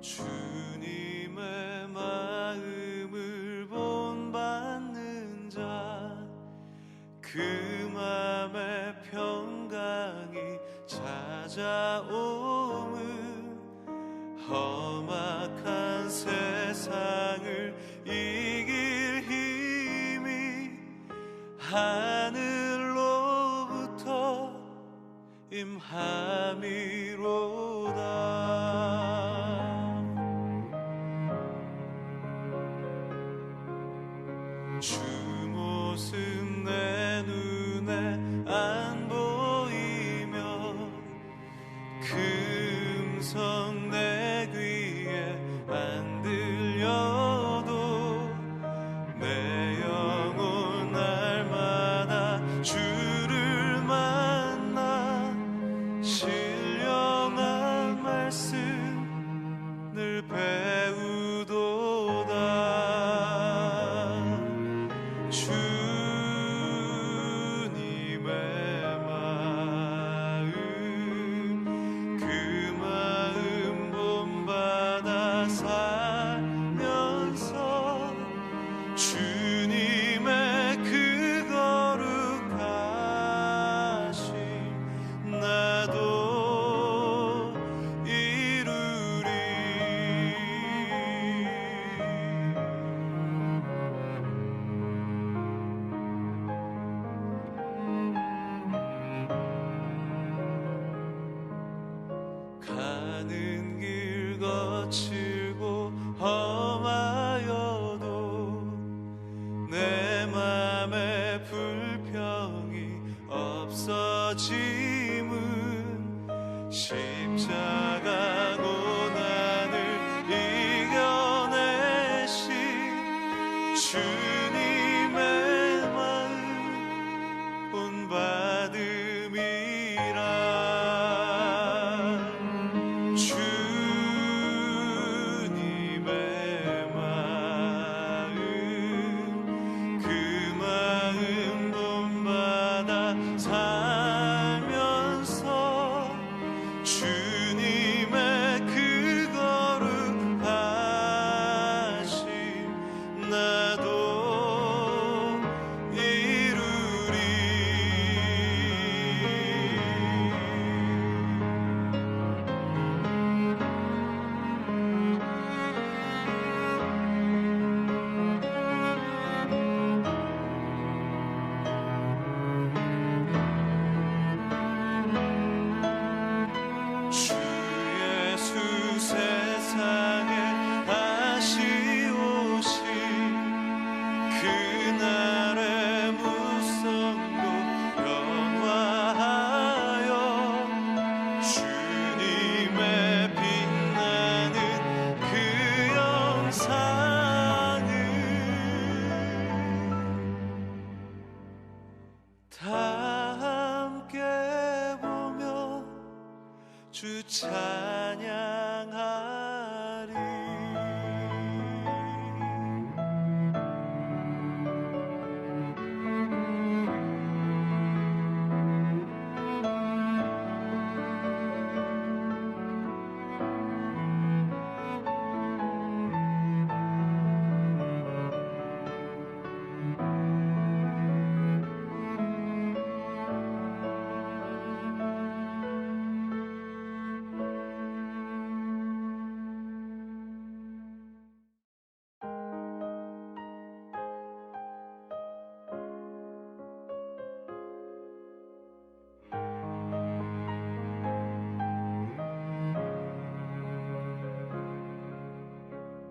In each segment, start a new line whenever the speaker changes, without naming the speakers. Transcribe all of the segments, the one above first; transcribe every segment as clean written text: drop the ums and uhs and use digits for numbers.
주님의 마음을 본받는 자, 그 맘에 평강이 찾아옴은 험악한 세상을 이길 힘이 하늘로부터 임함이로다. 주 모습 내 눈에 안 보이며 그 음성 내 귀에 안 들려도 내 영혼 날마다 주를 만나 신령한 말씀 늘 배우도다. 가는 길 거칠고 험하여도 내 맘에 불평이 없어짐은 십자가 고난을 이겨내신 주님의 마음 본받음이라. 다 함께 보며 주 찬양하리.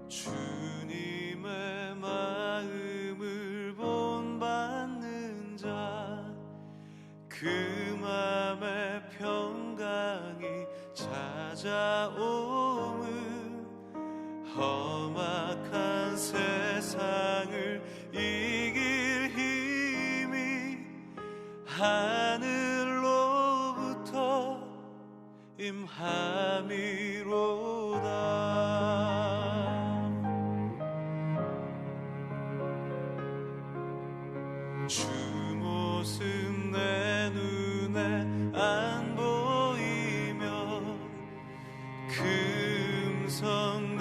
주님의 마음을 본받는 자, 그 맘에 평강이 찾아옴은 험악한 세상을 이길 힘이 하늘로부터 임함이로다. 주 모습 내 눈에 안 보이며 그 음성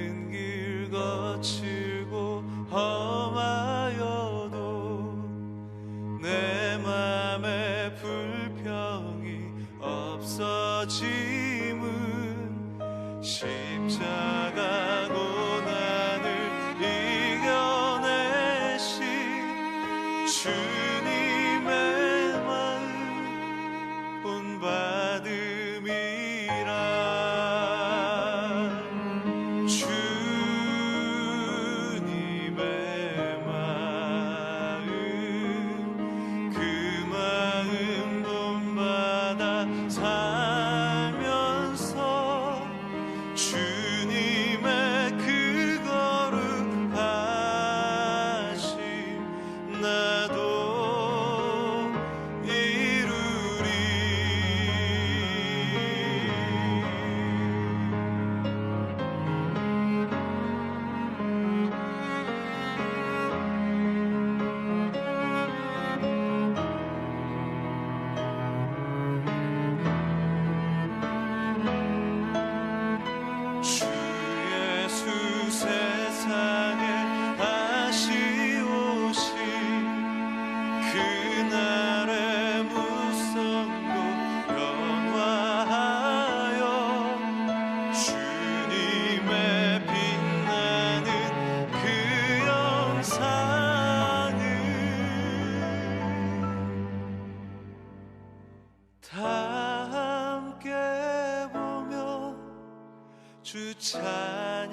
가는 길 거칠고 험하여도 내 맘에 불평이 없어짐은 십자가 고난을 이겨내신 주님의 마음 본받음이라. 주님의 마음 그 마음 본받아 살면서 주님의 그 거룩하심 나도 이루리. 주 예수 세상에 다시 오신 그날의 무성도 영화하여 주님의 빛나는 그 영상을 다 함께 보며 주 찬양하리.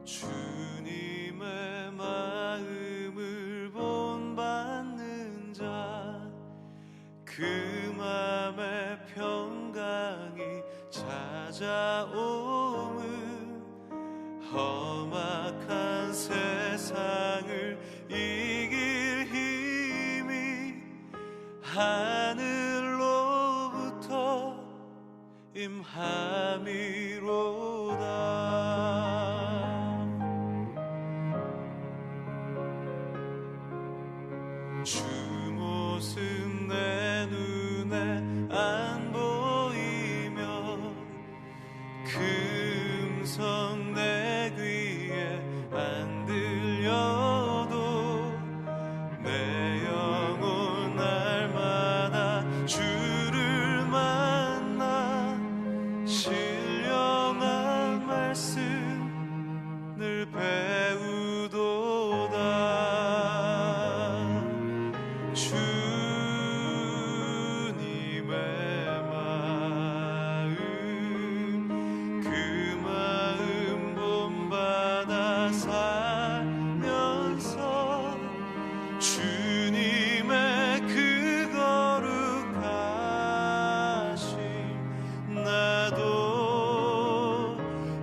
주님의 마음을 본받는 자 그 맘에 평강이 찾아오면 험악한 세상을 이길 힘이 하늘로부터 임함이로다. 주 모습 내 눈에 안 보이며 그 음성 내 귀에 안 들려도 내 영혼 날마다 주를 만나 신령한 말씀 늘 배우도다. 주님의 마음 그 마음 본받아 살면서 주님의 그 거룩하심 나도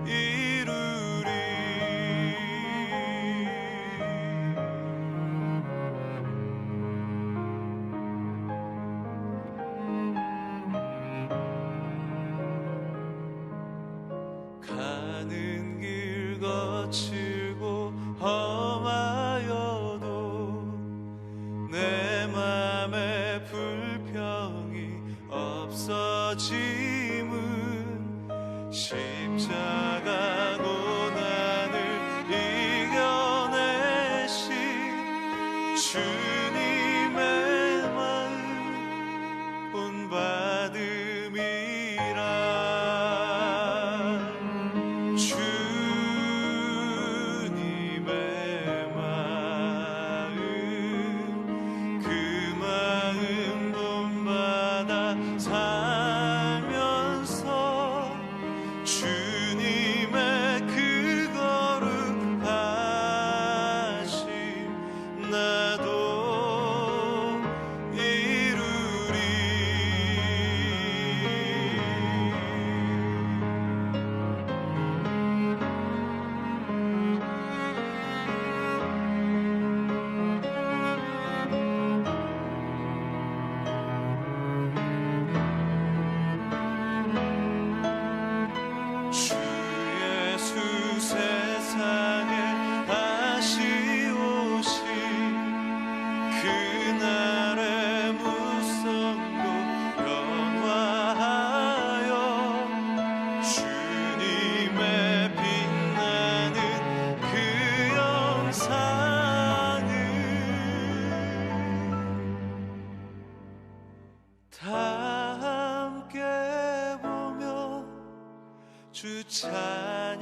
이루리. 가는 길 거칠고 험하여도 내 맘에 불평이 없어짐은 십자가 고난을 이겨내신 주님의 마음 본받음이라. 주님의 찬양하리.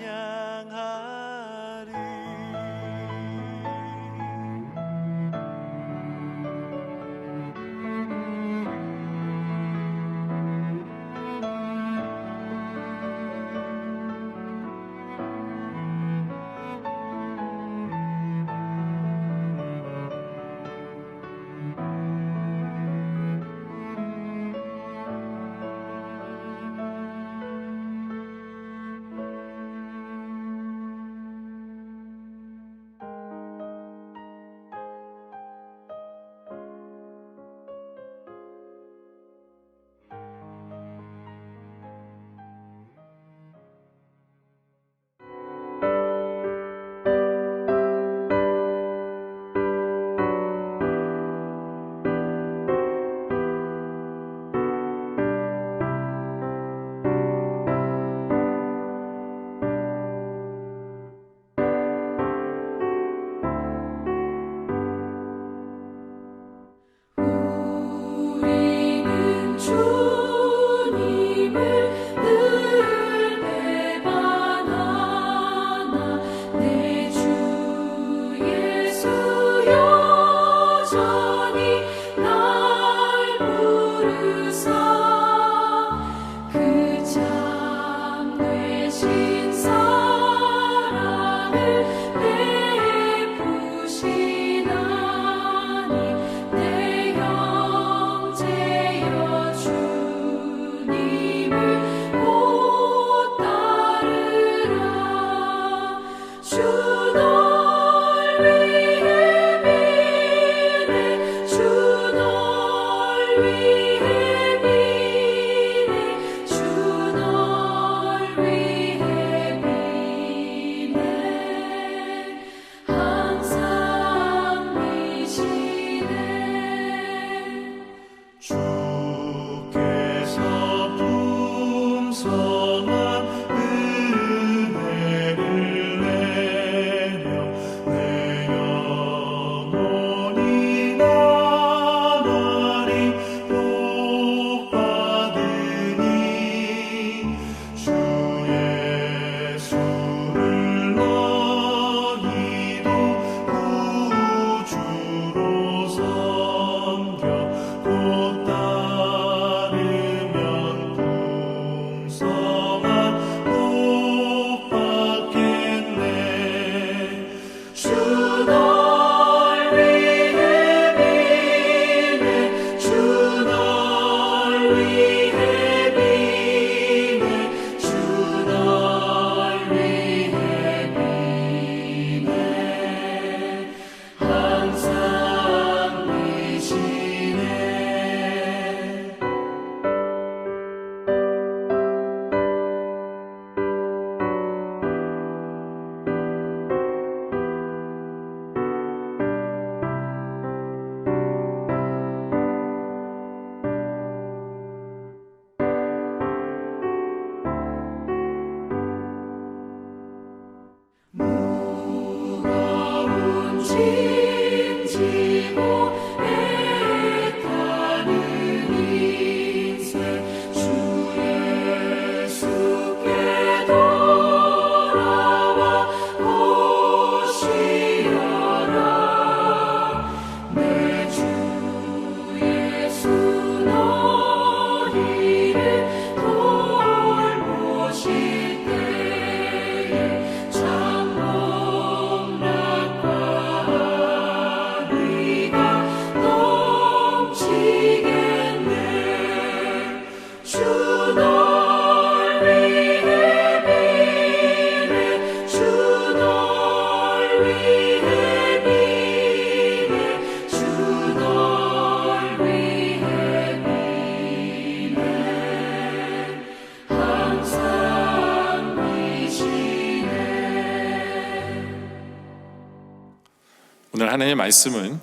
오늘 하나님의 말씀은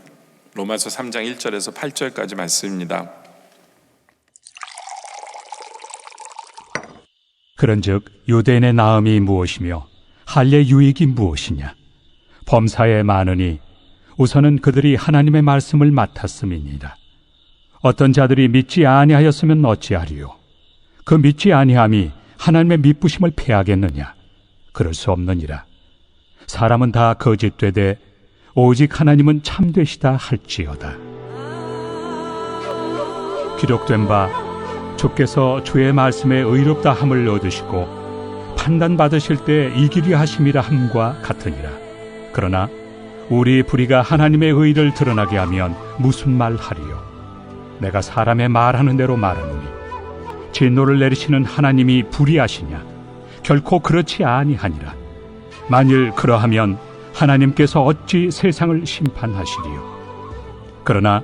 로마서 3장 1절에서 8절까지 말씀입니다.
그런즉 유대인의 나음이 무엇이며 할례 유익이 무엇이냐? 범사에 많으니 우선은 그들이 하나님의 말씀을 맡았음이니이다. 어떤 자들이 믿지 아니하였으면 어찌하리요? 그 믿지 아니함이 하나님의 미쁘심을 패하겠느냐? 그럴 수 없느니라. 사람은 다 거짓되되 오직 하나님은 참되시다 할지어다. 기록된 바 주께서 주의 말씀에 의롭다 함을 얻으시고 판단받으실 때 이기려 하심이라 함과 같으니라. 그러나 우리 불의가 하나님의 의를 드러나게 하면 무슨 말 하리요? 내가 사람의 말하는 대로 말하노니 진노를 내리시는 하나님이 불의하시냐? 결코 그렇지 아니하니라. 만일 그러하면 하나님께서 어찌 세상을 심판하시리요? 그러나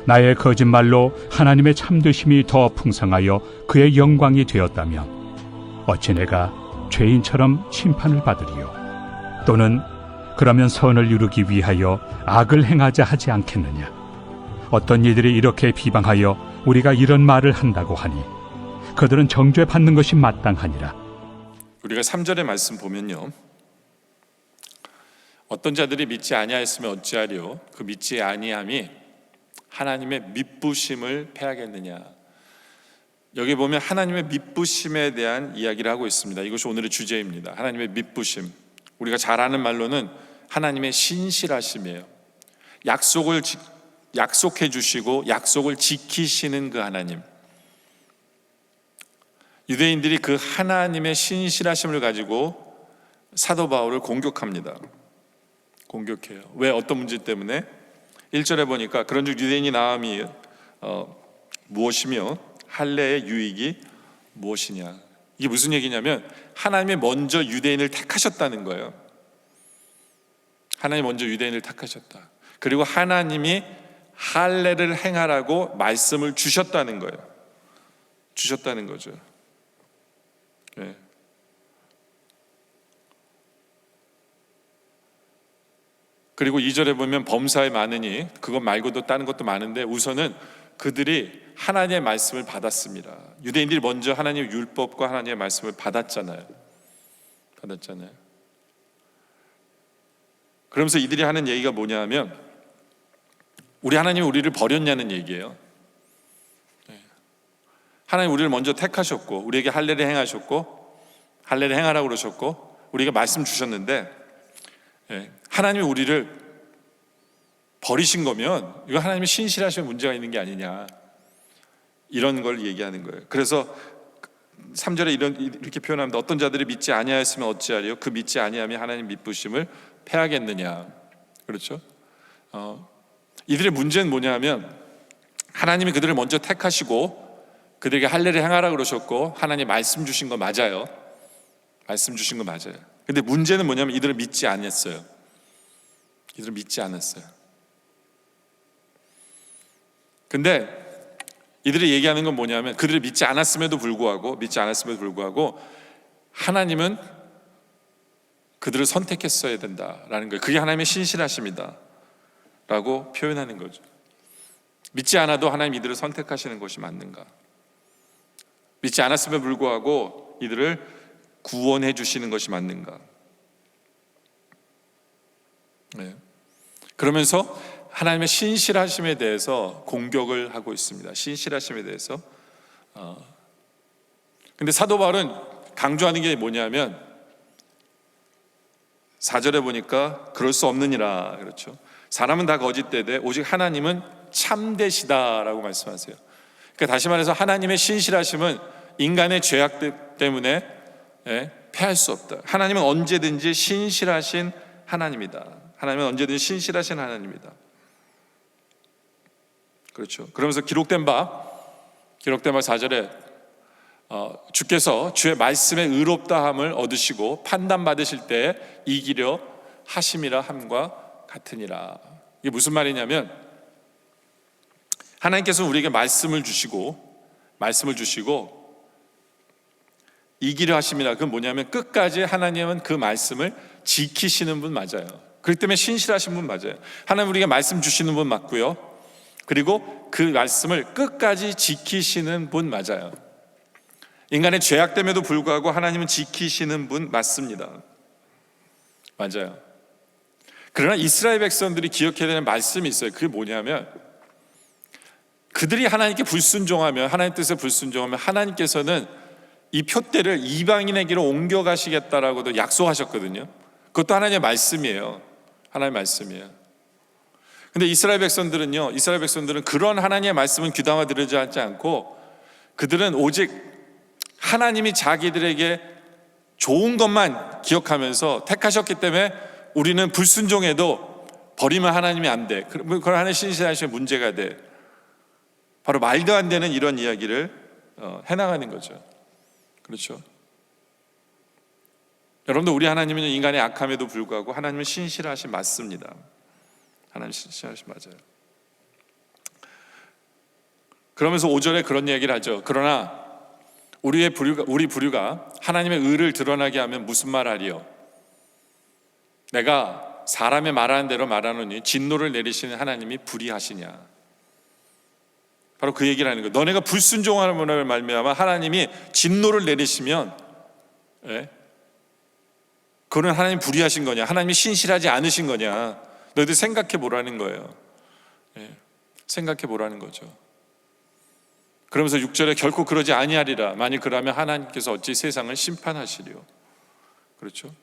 나의 거짓말로 하나님의 참되심이 더 풍성하여 그의 영광이 되었다면 어찌 내가 죄인처럼 심판을 받으리요? 또는 그러면 선을 이루기 위하여 악을 행하자 하지 않겠느냐? 어떤 이들이 이렇게 비방하여 우리가 이런 말을 한다고 하니 그들은 정죄받는 것이 마땅하니라.
우리가 3절의 말씀 보면요, 어떤 자들이 믿지 아니하였으면 어찌하리요? 그 믿지 아니함이 하나님의 미쁘심을 패하겠느냐? 여기 보면 하나님의 미쁘심에 대한 이야기를 하고 있습니다. 이것이 오늘의 주제입니다. 하나님의 미쁘심. 우리가 잘 아는 말로는 하나님의 신실하심이에요. 약속해 주시고 약속을 지키시는 그 하나님. 유대인들이 그 하나님의 신실하심을 가지고 사도 바울을 공격합니다. 공격해요. 왜? 어떤 문제 때문에? 1절에 보니까 그런즉 유대인이 나음이 무엇이며 할례의 유익이 무엇이냐. 이게 무슨 얘기냐면 하나님이 먼저 유대인을 택하셨다는 거예요. 하나님이 먼저 유대인을 택하셨다. 그리고 하나님이 할례를 행하라고 말씀을 주셨다는 거예요. 주셨다는 거죠. 네. 그리고 2절에 보면 범사에 많으니 그것 말고도 다른 것도 많은데 우선은 그들이 하나님의 말씀을 받았습니다. 유대인들이 먼저 하나님의 율법과 하나님의 말씀을 받았잖아요. 그러면서 이들이 하는 얘기가 뭐냐 하면 우리 하나님이 우리를 버렸냐는 얘기예요. 하나님 우리를 먼저 택하셨고 우리에게 할례를 행하셨고 할례를 행하라고 그러셨고 우리가 말씀 주셨는데 하나님이 우리를 버리신 거면 이거 하나님이 신실하시면 문제가 있는 게 아니냐, 이런 걸 얘기하는 거예요. 그래서 3절에 이렇게 표현합니다. 어떤 자들이 믿지 아니하였으면 어찌하리요? 그 믿지 아니함이 하나님 미쁘심을 패하겠느냐. 그렇죠? 이들의 문제는 뭐냐 하면 하나님이 그들을 먼저 택하시고 그들에게 할례를 행하라 그러셨고 하나님 말씀 주신 거 맞아요. 말씀 주신 거 맞아요. 근데 문제는 뭐냐면 이들은 믿지 않았어요. 이들은 믿지 않았어요. 근데 이들이 얘기하는 건 뭐냐면 그들이 믿지 않았음에도 불구하고 하나님은 그들을 선택했어야 된다라는 거예요. 그게 하나님의 신실하심이다 라고 표현하는 거죠. 믿지 않아도 하나님 이들을 선택하시는 것이 맞는가? 믿지 않았음에도 불구하고 이들을 구원해 주시는 것이 맞는가? 네. 그러면서 하나님의 신실하심에 대해서 공격을 하고 있습니다. 신실하심에 대해서. 근데 사도 바울은 강조하는 게 뭐냐면 4절에 보니까 그럴 수 없느니라. 그렇죠? 사람은 다 거짓되되 오직 하나님은 참되시다라고 말씀하세요. 그러니까 다시 말해서 하나님의 신실하심은 인간의 죄악 때문에 패할 수 없다. 하나님은 언제든지 신실하신 하나님이다. 하나님은 언제든지 신실하신 하나님이다. 그렇죠. 그러면서 기록된 바 4절에 주께서 주의 말씀에 의롭다함을 얻으시고 판단받으실 때 이기려 하심이라 함과 같으니라. 이게 무슨 말이냐면 하나님께서 우리에게 말씀을 주시고 이기려 하심이라. 그건 뭐냐면 끝까지 하나님은 그 말씀을 지키시는 분 맞아요. 그렇기 때문에 신실하신 분 맞아요. 하나님 우리에게 말씀 주시는 분 맞고요. 그리고 그 말씀을 끝까지 지키시는 분 맞아요. 인간의 죄악됨에도 불구하고 하나님은 지키시는 분 맞습니다. 맞아요. 그러나 이스라엘 백성들이 기억해야 되는 말씀이 있어요. 그게 뭐냐면 그들이 하나님께 불순종하면, 하나님 뜻에 불순종하면 하나님께서는 이 표대를 이방인에게로 옮겨가시겠다라고도 약속하셨거든요. 그것도 하나님의 말씀이에요. 하나님의 말씀이에요. 근데 이스라엘 백성들은 그런 하나님의 말씀은 귀담아 들으지 않고 그들은 오직 하나님이 자기들에게 좋은 것만 기억하면서 택하셨기 때문에 우리는 불순종해도 버리면 하나님이 안 돼. 그런 하나님 신실하신 문제가 돼. 바로 말도 안 되는 이런 이야기를 해나가는 거죠. 그렇죠? 여러분들, 우리 하나님은 인간의 악함에도 불구하고 하나님은 신실하신 맞습니다. 하나님 신실하신 맞아요. 그러면서 5절에 그런 얘기를 하죠. 그러나 우리 부류가 하나님의 의를 드러나게 하면 무슨 말 하리요? 내가 사람의 말하는 대로 말하노니 진노를 내리시는 하나님이 불의하시냐? 바로 그 얘기를 하는 거예요. 너네가 불순종함으로 말미암아 하나님이 진노를 내리시면, 그거는 하나님 불의하신 거냐? 하나님이 신실하지 않으신 거냐? 너희들 생각해 보라는 거예요. 생각해 보라는 거죠. 그러면서 6절에 결코 그러지 아니하리라. 만일 그러면 하나님께서 어찌 세상을 심판하시리요? 그렇죠?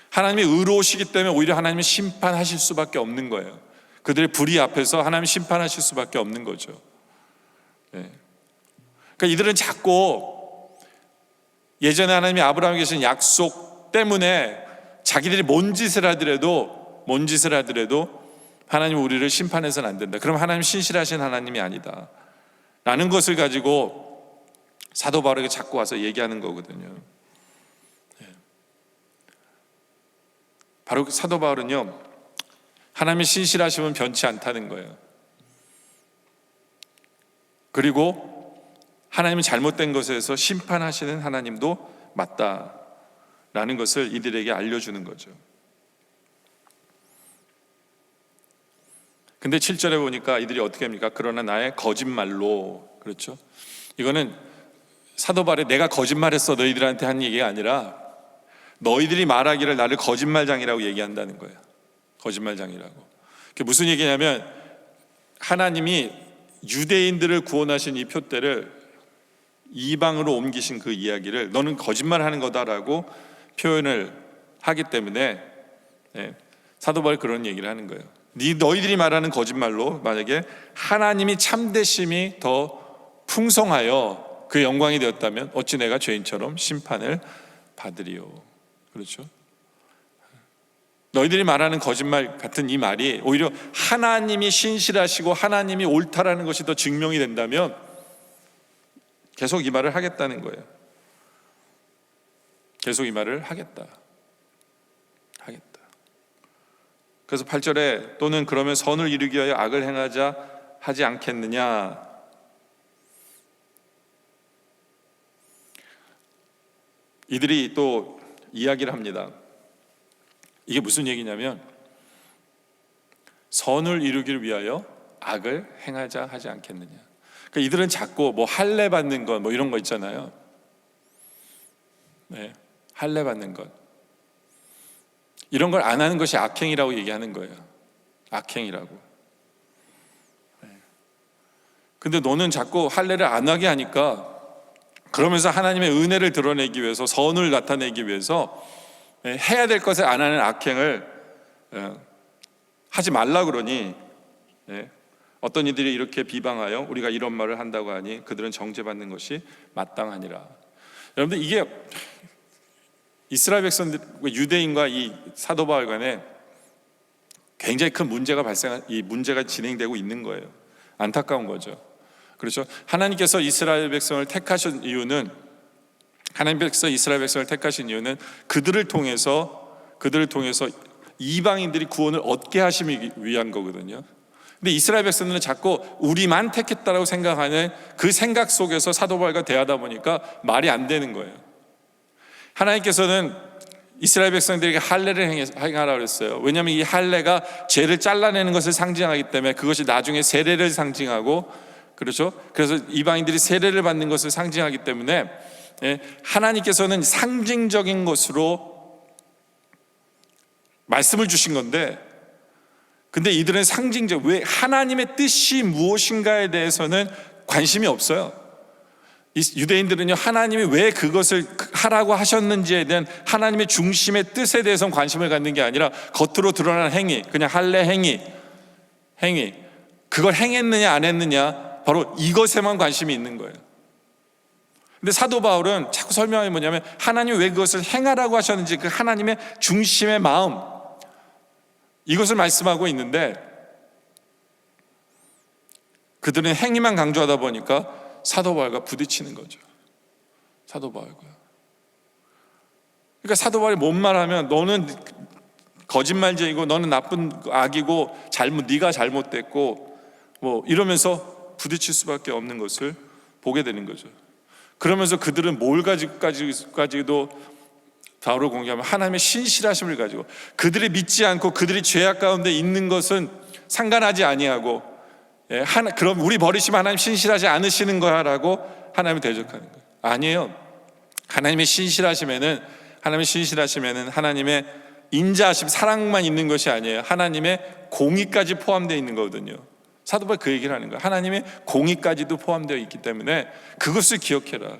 하나님이 의로우시기 때문에 오히려 하나님이 심판하실 수밖에 없는 거예요. 그들의 불의 앞에서 하나님이 심판하실 수밖에 없는 거죠. 그러니까 이들은 자꾸 예전에 하나님이 아브라함에게 주신 약속 때문에 자기들이 뭔 짓을 하더라도 하나님 우리를 심판해서는 안 된다. 그럼 하나님 신실하신 하나님이 아니다 라는 것을 가지고 사도 바울에게 자꾸 와서 얘기하는 거거든요. 바로 사도 바울은요, 하나님의 신실하심은 변치 않다는 거예요. 그리고 하나님은 잘못된 것에서 심판하시는 하나님도 맞다라는 것을 이들에게 알려주는 거죠. 근데 7절에 보니까 이들이 어떻게 합니까? 그러나 나의 거짓말로, 그렇죠? 이거는 사도 바울이 내가 거짓말했어 너희들한테 한 얘기가 아니라 너희들이 말하기를 나를 거짓말장이라고 얘기한다는 거예요. 거짓말장이라고. 그게 무슨 얘기냐면 하나님이 유대인들을 구원하신 이 표대를 이방으로 옮기신 그 이야기를 너는 거짓말하는 거다라고 표현을 하기 때문에 사도 바울이 그런 얘기를 하는 거예요. 너희들이 말하는 거짓말로 만약에 하나님이 참되심이 더 풍성하여 그 영광이 되었다면 어찌 내가 죄인처럼 심판을 받으리요? 그렇죠? 너희들이 말하는 거짓말 같은 이 말이 오히려 하나님이 신실하시고 하나님이 옳다라는 것이 더 증명이 된다면 계속 이 말을 하겠다는 거예요. 계속 이 말을 하겠다. 그래서 8절에 또는 그러면 선을 이루기 위하여 악을 행하자 하지 않겠느냐. 이들이 또 이야기를 합니다. 이게 무슨 얘기냐면 선을 이루기를 위하여 악을 행하자 하지 않겠느냐. 그러니까 이들은 자꾸 뭐 할례 받는 것 뭐 이런 거 있잖아요. 할례 받는 것 이런 걸 안 하는 것이 악행이라고 얘기하는 거예요. 악행이라고. 근데 너는 자꾸 할례를 안 하게 하니까 그러면서 하나님의 은혜를 드러내기 위해서 선을 나타내기 위해서 해야 될 것을 안 하는 악행을 하지 말라 그러니 어떤 이들이 이렇게 비방하여 우리가 이런 말을 한다고 하니 그들은 정죄받는 것이 마땅하니라. 여러분들 이게 이스라엘 백성들 유대인과 이 사도 바울 간에 굉장히 큰 문제가 이 문제가 진행되고 있는 거예요. 안타까운 거죠. 그렇죠? 하나님께서 이스라엘 백성을 택하신 이유는 이스라엘 백성을 택하신 이유는 그들을 통해서 이방인들이 구원을 얻게 하시기 위한 거거든요. 근데 이스라엘 백성들은 자꾸 우리만 택했다라고 생각하는 그 생각 속에서 사도 바울과 대하다 보니까 말이 안 되는 거예요. 하나님께서는 이스라엘 백성들에게 할례를 행하라고 그랬어요. 왜냐하면 이 할례가 죄를 잘라내는 것을 상징하기 때문에 그것이 나중에 세례를 상징하고, 그렇죠? 그래서 이방인들이 세례를 받는 것을 상징하기 때문에 하나님께서는 상징적인 것으로 말씀을 주신 건데, 근데 이들은 왜 하나님의 뜻이 무엇인가에 대해서는 관심이 없어요. 이 유대인들은요, 하나님이 왜 그것을 하라고 하셨는지에 대한 하나님의 중심의 뜻에 대해서는 관심을 갖는 게 아니라 겉으로 드러나는 행위, 그냥 할례 행위, 그걸 행했느냐 안 했느냐, 바로 이것에만 관심이 있는 거예요. 근데 사도 바울은 자꾸 설명이 뭐냐면 하나님이 왜 그것을 행하라고 하셨는지 그 하나님의 중심의 마음, 이것을 말씀하고 있는데, 그들은 행위만 강조하다 보니까 사도 바울과 부딪히는 거죠. 사도 바울과. 그러니까 사도 바울이 뭔 말하면 너는 거짓말쟁이고 너는 나쁜 악이고 네가 잘못됐고 뭐 이러면서 부딪힐 수밖에 없는 것을 보게 되는 거죠. 그러면서 그들은 뭘 가지고도 바울을 공개하면 하나님의 신실하심을 가지고, 그들이 믿지 않고 그들이 죄악 가운데 있는 것은 상관하지 아니하고, 그럼 우리 버리시면 하나님 신실하지 않으시는 거야 라고 하나님을 대적하는 거예요. 아니에요. 하나님의 신실하심에는 하나님의 인자하심, 사랑만 있는 것이 아니에요. 하나님의 공의까지 포함되어 있는 거거든요. 사도 바울이 그 얘기를 하는 거예요. 하나님의 공의까지도 포함되어 있기 때문에 그것을 기억해라.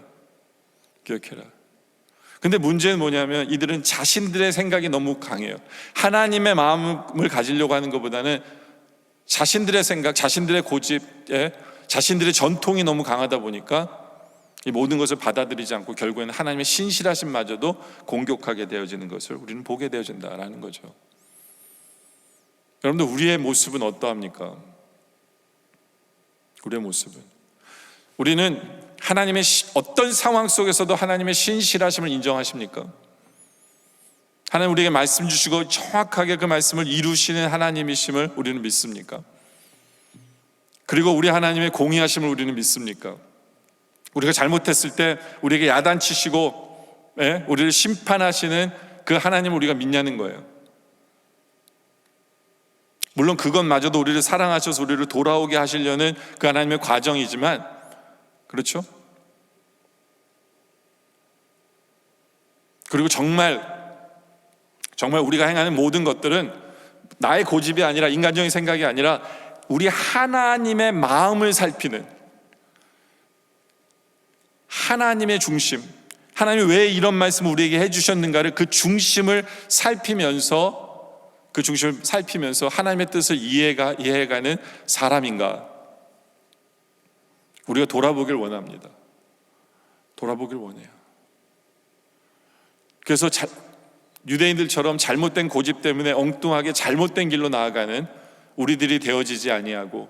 근데 문제는 뭐냐면 이들은 자신들의 생각이 너무 강해요. 하나님의 마음을 가지려고 하는 것보다는 자신들의 생각, 자신들의 고집에 자신들의 전통이 너무 강하다 보니까 이 모든 것을 받아들이지 않고 결국에는 하나님의 신실하심마저도 공격하게 되어지는 것을 우리는 보게 되어진다라는 거죠. 여러분들, 우리의 모습은 어떠합니까? 우리는 하나님의 어떤 상황 속에서도 하나님의 신실하심을 인정하십니까? 하나님 우리에게 말씀 주시고 정확하게 그 말씀을 이루시는 하나님이심을 우리는 믿습니까? 그리고 우리 하나님의 공의하심을 우리는 믿습니까? 우리가 잘못했을 때 우리에게 야단치시고 우리를 심판하시는 그 하나님을 우리가 믿냐는 거예요. 물론 그것마저도 우리를 사랑하셔서 우리를 돌아오게 하시려는 그 하나님의 과정이지만, 그렇죠? 그리고 정말 우리가 행하는 모든 것들은 나의 고집이 아니라, 인간적인 생각이 아니라 우리 하나님의 마음을 살피는, 하나님의 중심, 하나님이 왜 이런 말씀을 우리에게 해주셨는가를 그 중심을 살피면서 하나님의 뜻을 이해해가는 사람인가, 우리가 돌아보길 원합니다. 돌아보길 원해요. 그래서 유대인들처럼 잘못된 고집 때문에 엉뚱하게 잘못된 길로 나아가는 우리들이 되어지지 아니하고,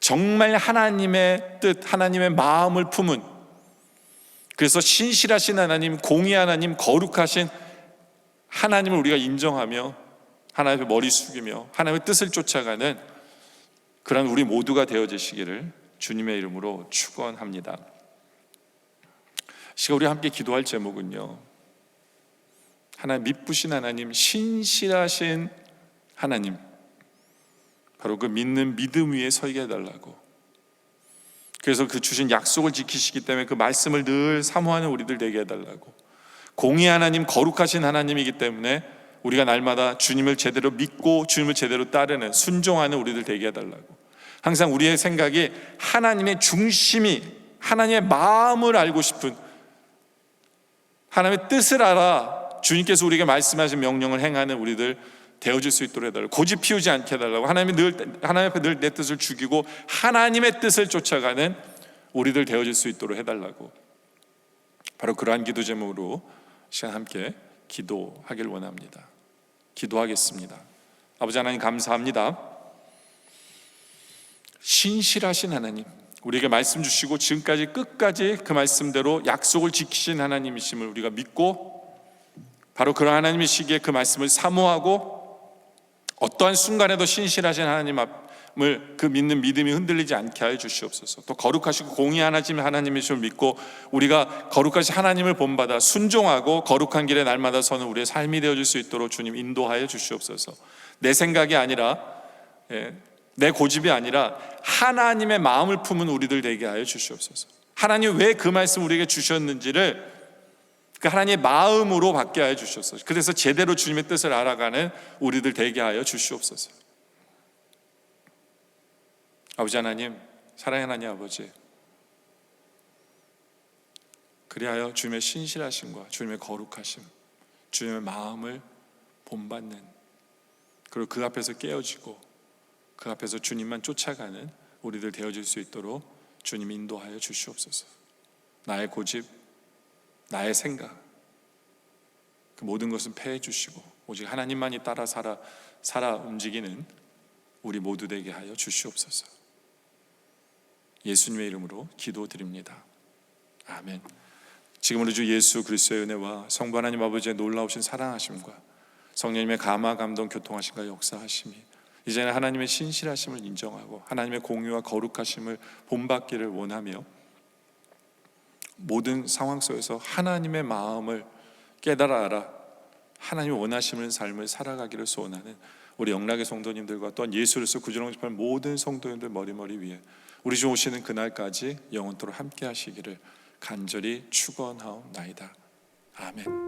정말 하나님의 뜻, 하나님의 마음을 품은, 그래서 신실하신 하나님, 공의 하나님, 거룩하신 하나님을 우리가 인정하며 하나님의 머리 숙이며 하나님의 뜻을 쫓아가는 그런 우리 모두가 되어지시기를 주님의 이름으로 축원합니다. 시간 우리 함께 기도할 제목은요, 하나님 미쁘신 하나님, 신실하신 하나님, 바로 그 믿는 믿음 위에 서게 해달라고. 그래서 그 주신 약속을 지키시기 때문에 그 말씀을 늘 사모하는 우리들 되게 해달라고. 공의 하나님, 거룩하신 하나님이기 때문에 우리가 날마다 주님을 제대로 믿고 주님을 제대로 따르는, 순종하는 우리들 되게 해달라고. 항상 우리의 생각이 하나님의 중심이, 하나님의 마음을 알고 싶은, 하나님의 뜻을 알아 주님께서 우리에게 말씀하신 명령을 행하는 우리들 되어질 수 있도록 해달라고. 고집 피우지 않게 해달라고. 하나님 앞에 늘 내 뜻을 죽이고 하나님의 뜻을 쫓아가는 우리들 되어질 수 있도록 해달라고. 바로 그러한 기도 제목으로 시간 함께 기도하길 원합니다. 기도하겠습니다. 아버지 하나님, 감사합니다. 신실하신 하나님, 우리에게 말씀 주시고 지금까지 끝까지 그 말씀대로 약속을 지키신 하나님이심을 우리가 믿고, 바로 그런 하나님이시기에 그 말씀을 사모하고 어떠한 순간에도 신실하신 하나님을 그 믿는 믿음이 흔들리지 않게 하여 주시옵소서. 또 거룩하시고 공의하신 하나님이심을 믿고 우리가 거룩하신 하나님을 본받아 순종하고 거룩한 길에 날마다 서는 우리의 삶이 되어질 수 있도록 주님 인도하여 주시옵소서. 내 생각이 아니라, 내 고집이 아니라 하나님의 마음을 품은 우리들 되게 하여 주시옵소서. 하나님 왜 그 말씀 우리에게 주셨는지를 그 하나님의 마음으로 받게 하여 주시옵소서. 그래서 제대로 주님의 뜻을 알아가는 우리들 되게 하여 주시옵소서. 아버지 하나님, 사랑의 하나님 아버지, 그리하여 주님의 신실하심과 주님의 거룩하심, 주님의 마음을 본받는, 그리고 그 앞에서 깨어지고 그 앞에서 주님만 쫓아가는 우리들 되어질 수 있도록 주님 인도하여 주시옵소서. 나의 고집, 나의 생각, 그 모든 것은 패해 주시고 오직 하나님만이 따라 살아 움직이는 우리 모두 되게 하여 주시옵소서. 예수님의 이름으로 기도드립니다. 아멘. 지금 우리 주 예수 그리스도의 은혜와 성부 하나님 아버지의 놀라우신 사랑하심과 성령님의 감화 감동 교통하심과 역사하심이 이제는 하나님의 신실하심을 인정하고 하나님의 공유와 거룩하심을 본받기를 원하며 모든 상황 속에서 하나님의 마음을 깨달아 알아 하나님이 원하시는 삶을 살아가기를 소원하는 우리 영락의 성도님들과 또한 예수로서 구주로 집하는 모든 성도님들 머리머리 위에 우리 주 오시는 그날까지 영원토록 함께 하시기를 간절히 축원하옵나이다. 아멘.